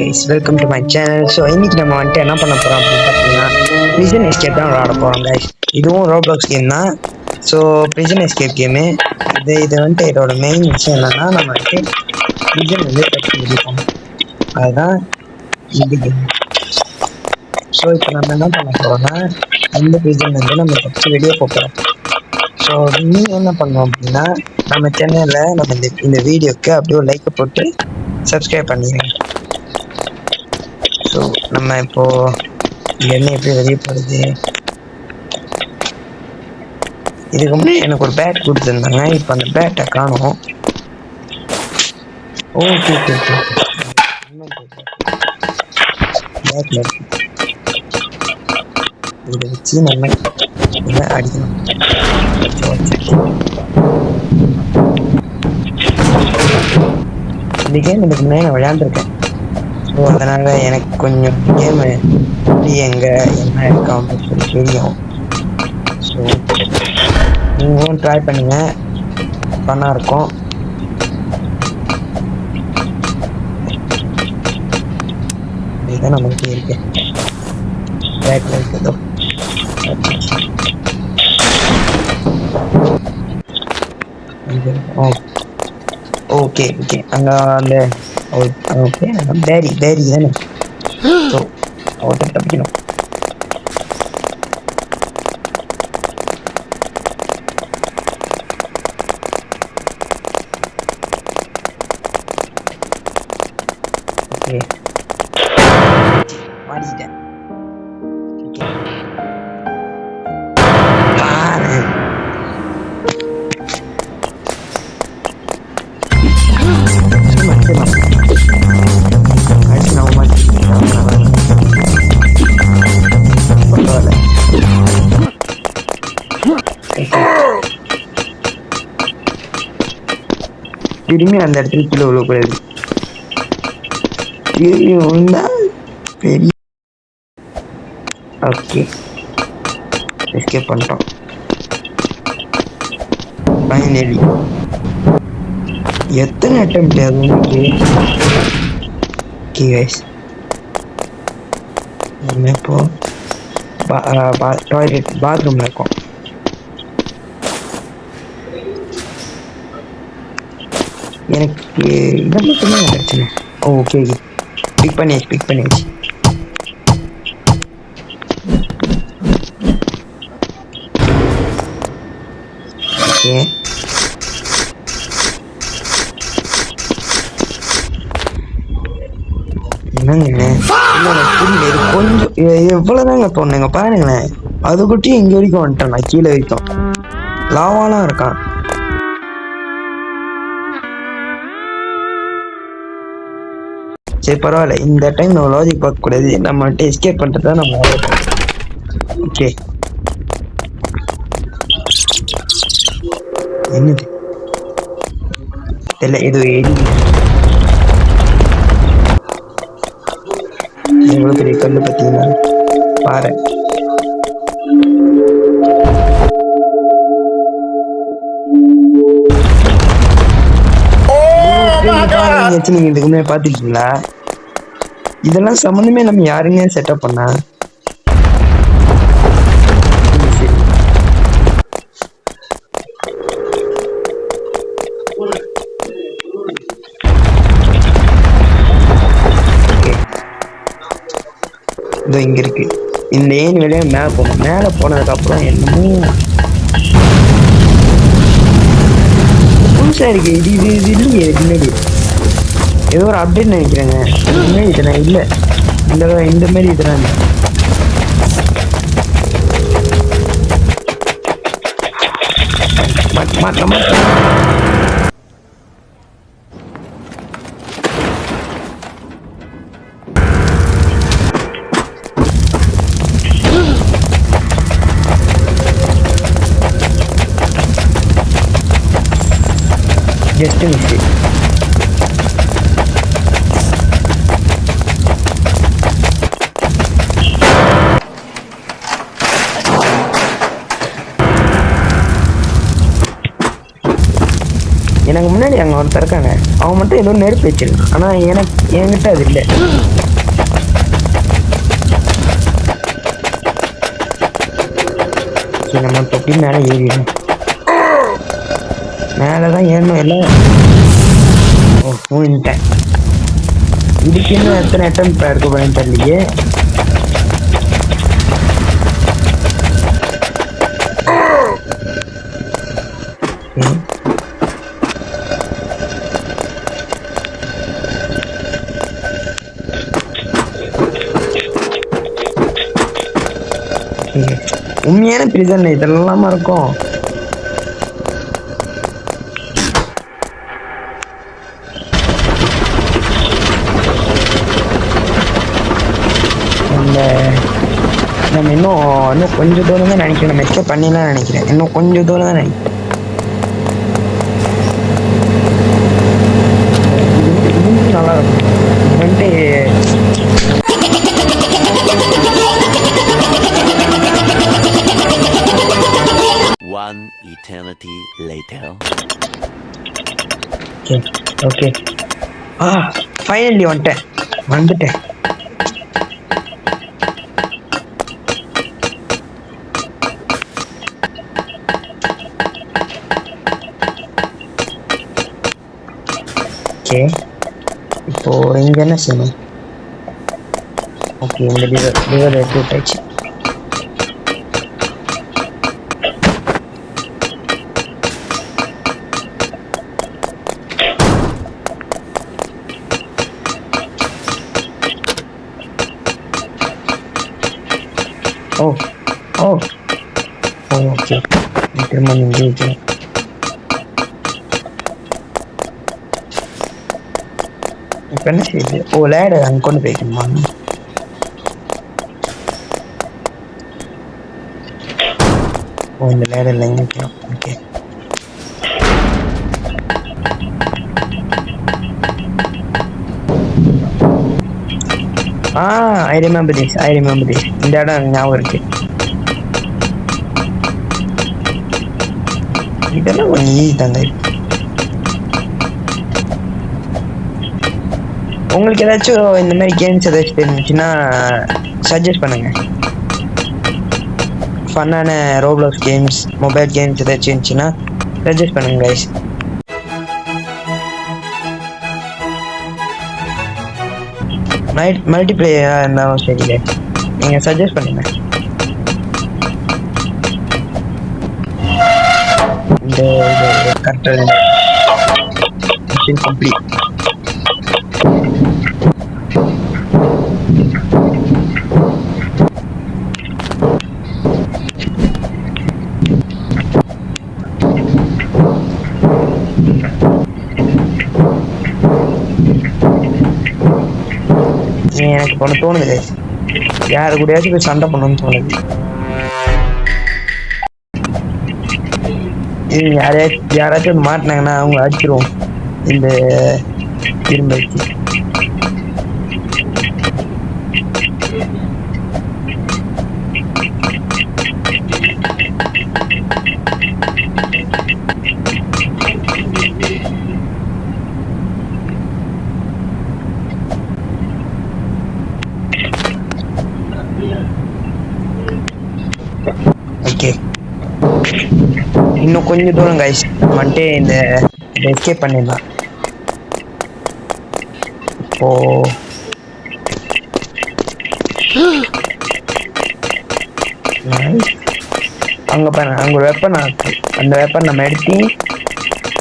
Guys, welcome to my channel. So இன்னைக்கு நம்ம வந்துட்டு என்ன பண்ண போகிறோம் அப்படின்னு பார்த்தீங்கன்னா, பிரிசன் எஸ்கேப் தான் விளாட போகிறோம் கைஸ். இதுவும் ரோப்ளாக்ஸ் கேம் தான். ஸோ பிரிசன் எஸ்கேப் கேமு இது வந்துட்டு இதோட மெயின் விஷயம் என்னன்னா, நம்ம வந்துட்டு பிரிசன் வந்து தப்பி முடிப்போம். அதுதான் இந்த கேம். ஸோ இப்போ நம்ம என்ன பண்ண போகிறோம்னா, இந்த பிரிசன் வந்து நம்ம தப்பி வெளியே போகிறோம். ஸோ நீங்கள் என்ன பண்ணோம் அப்படின்னா, நம்ம சேனலில் நம்ம இந்த வீடியோக்கு அப்படியே ஒரு லைக்கை போட்டு சப்ஸ்கிரைப் பண்ணிடுங்க. ஸோ நம்ம இப்போ என்ன எப்படி வெளியே போகிறது? இதுக்கு முன்னாடி எனக்கு ஒரு பேட் கொடுத்துருந்தாங்க. இப்போ அந்த பேட்டை காணும். ஓகே ஓகே ஓகே பேட்டில் இதை வச்சு நம்ம இதை அடிக்கணும். இந்த கேம் இதுக்கு முன்னாடி நான் விளையாண்டுருக்கேன். ஸோ அதனால் எனக்கு கொஞ்சம் கேமு எங்கே என்ன இருக்கா அப்படின்னு சொல்லி தெரியும். ஸோ நீங்களும் ட்ரை பண்ணுங்கள், ஃபன்னாக இருக்கும். இதுதான் நம்மளுக்கு இருக்கு பேக்கில் இருக்குதோ. ஓகே ஓகே அங்கே அந்த ஓகே பேரி தானே. ஸோ அவர்கிட்ட தப்பிக்கணும். ஓகே மாட்டிக்கிட்டேன். திரும்பி அந்த இடத்துல கீழே விழக்கூடாது. திரும்பி விழுந்தா பெரிய ஓகே எஸ்கேப் பண்ணிட்டோம். ஃபைனலி எத்தனை அட்டெம்ப்ட் அது உங்களுக்கு? ஓகே கைஸ், நம்ம இப்போ டாய்லெட் பாத்ரூமில் இருக்கோம். எனக்கு இதை மட்டும்தான் பிரச்சனை. ஓகே பிக் பண்ணியாச்சு. ஓகே என்னங்க புரியல. இது கொஞ்சம் எவ்வளோதாங்க தோணுங்க பாருங்களேன். அது குட்டி இங்கே வரைக்கும் வந்துட்டேன். நான் கீழே வரைக்கும் லாவாலாம் இருக்கான். சரி பரவாயில்ல, இந்த டைம் நம்ம லாஜிக் பார்க்கக்கூடாது. நம்ம எஸ்கேப் பண்ணுறது தான் நம்ம. ஓகே என்னது தெரியல. இது எவ்வளோ பெரிய கல்லு பார்த்தீங்கன்னா பாரு. நீங்க இதுக்கு முன்னாடி பார்த்துருக்கீங்களா? இதெல்லாம் சம்மந்தமே நம்ம யாருங்க செட்டப் பண்ணா? இதோ இங்க இருக்கு. இந்த ஏன் வெளியே மேலே போகணும். மேலே போனதுக்கு அப்புறம் என்னமோ புதுசா இருக்கு. இது இல்லையே முன்னாடி. ஏதோ ஒரு அப்டேட் நினைக்கிறேங்க. முன்னாடி இதெல்லாம் இல்லை. இந்த மாதிரி இதெல்லாம் ஜஸ்ட் மிஸ்டேக். எனக்கு முன்னாடி அங்கே ஒருத்தர் இருக்காங்க, அவன் மட்டும் ஏதோ நெருப்பு வச்சிருக்கான். ஆனால் என்கிட்ட அது இல்லை. சரி, நம்ம தொட்டி மேலே ஏறிடும். மேலே தான் ஏறணும் இல்லை. ஓ, மூணிட்டேன். இதுக்கு இன்னும் எத்தனை அட்டம் இருக்க போறேன்னு தெரியலையே. உண்மையான பிரிசன் இதெல்லாமா இருக்கும். நம்ம இன்னும் கொஞ்சம் தூரம் தான் நினைக்கிறேன். நம்ம எஸ்கேப் பண்ணிடலாம் நினைக்கிறேன். இன்னும் கொஞ்சம் தூரம் தான் நினைக்கிறேன். நல்லா இருக்கும். வந்துட்டு One eternity later. Okay, okay. Finally வந்துட்டேன். ஓகே, இப்போ இங்க என்ன செய்யணும்? ஓகே, இந்த லிவர் எடுத்து விட்டாச்சு. ஓ ஓ ஓ ஓகே, திரும்ப இங்கே வைக்கிறேன். இப்போ என்ன செய்யுது? ஓ, லேடர் அங்கே கொண்டு போய்க்கணுமா? ஓ, இந்த லேடரில் எங்கே வைக்கணும்? Okay, I remember this. இந்த இடம் ஞாபகம் இருக்கு. இதெல்லாம் கொஞ்சம் ஈஸி தாங்க. உங்களுக்கு ஏதாச்சும் இந்த மாதிரி கேம்ஸ் ஏதாச்சும் தெரிஞ்சுச்சுன்னா சஜஸ்ட் பண்ணுங்க. ஃபன்னான ரோப்ளாக்ஸ் கேம்ஸ், மொபைல் கேம்ஸ் ஏதாச்சும் இருந்துச்சுன்னா சஜஸ்ட் பண்ணுங்க கைஸ். மல்டிப்ளேயராக இருந்தாலும் சரி, நீங்கள் சஜஸ்ட் பண்ணுங்க. இந்த கரெக்டாக மிஷன் கம்ப்ளீட். எனக்கு ஒன்று தோணுது, யாரு கூடயாச்சும் போய் சண்டை பண்ணணும்னு தோணுது. யாராச்சும் மாட்டினாங்கன்னா அவங்க அடிச்சிருவோம் இந்த திரும்ப. ஓகே, இன்னும் கொஞ்சம் தூரம் கைஸ் வந்துட்டு இந்த எஸ்கேப் பண்ணிடலாம். இப்போ அங்கே பாருங்க, அங்கே ஒரு வெப்பன் இருக்கு. அந்த வெப்பன் நம்ம எடுத்து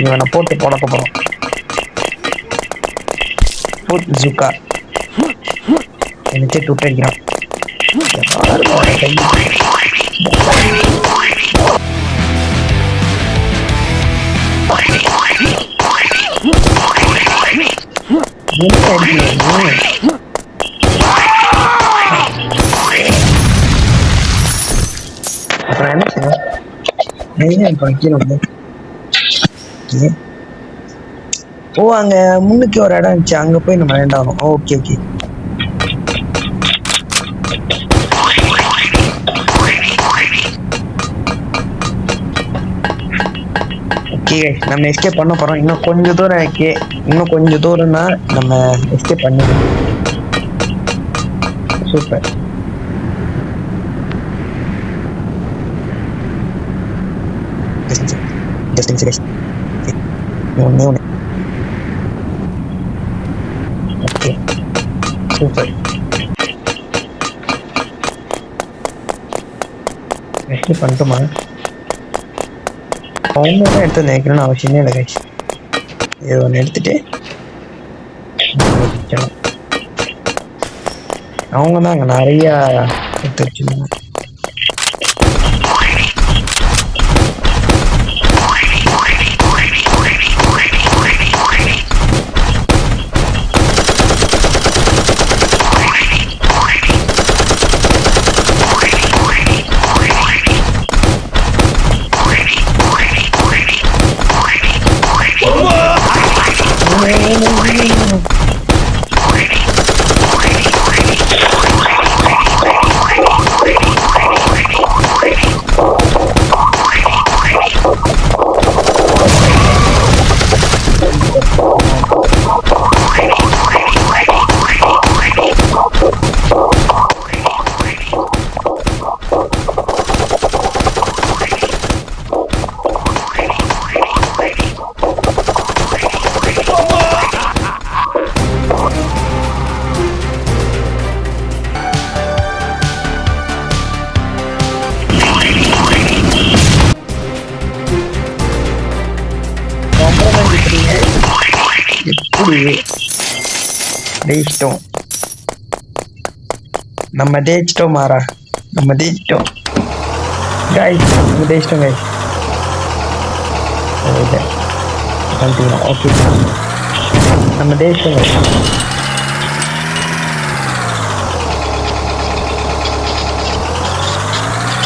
இவனை போட்டு புடக்க போகிறோம். ஜுக்கா எனக்கு துட்டடிக்கிறான். அப்புறம் என்ன செய்யணும்? ஓ, அங்க முன்னுக்கு ஒரு இடம் இருந்துச்சு, அங்க போய் நம்ம வேண்டாம். ஓகே ஓகே, ஓகே நம்ம எஸ்கேப் பண்ண போறோம். இன்னும் கொஞ்சம் தூரம் இருக்கு. இன்னும் கொஞ்சம் தூரம்னா நம்ம எஸ்கேப் பண்ணிடலாம். சூப்பர். ஒண்ணு ஓகே சூப்பர். எஸ்கேப் பண்ணிட்டோமா? ஒன்று தான் எடுத்து நினைக்கணும்னு அவசியமே இல்லை கைஸ். இது ஒன்று எடுத்துட்டு அவங்க தான் அங்கே நிறையா எடுத்து வச்சுருந்தாங்க. ஜெயிச்சிட்டோம். நம்ம ஜெயிச்சிட்டோம் மாறா. நம்ம ஜெயிச்சிட்டோம் கைஸ். நம்ம ஜெயிச்சிட்டோம் கைஸ். ஓகே நம்ம ஜெயிச்சிட்டோம் கைஸ்.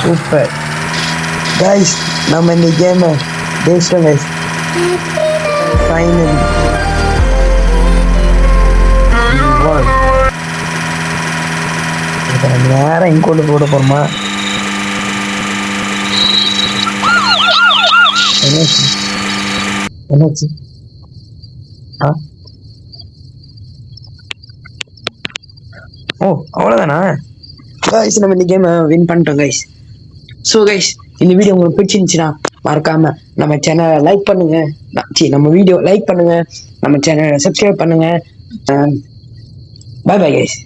Super guys. நம்ம இந்த கேமை ஜெயிச்சிட்டோம் கைஸ். ஃபைனலி நேரம் இங்கோட்டு போட போறோமா? என்னாச்சு? ஓ அவ்வளோதானா கைஸ்? நம்ம இந்த கேமை வின் பண்ணிட்டோம் கைஸ். ஸோ கைஸ், இந்த வீடியோ உங்களுக்கு பிடிச்சிருந்துச்சுன்னா மறக்காம நம்ம சேனலை லைக் பண்ணுங்க. நம்ம வீடியோ லைக் பண்ணுங்க. நம்ம சேனலை சப்ஸ்கிரைப் பண்ணுங்க. Bye bye guys.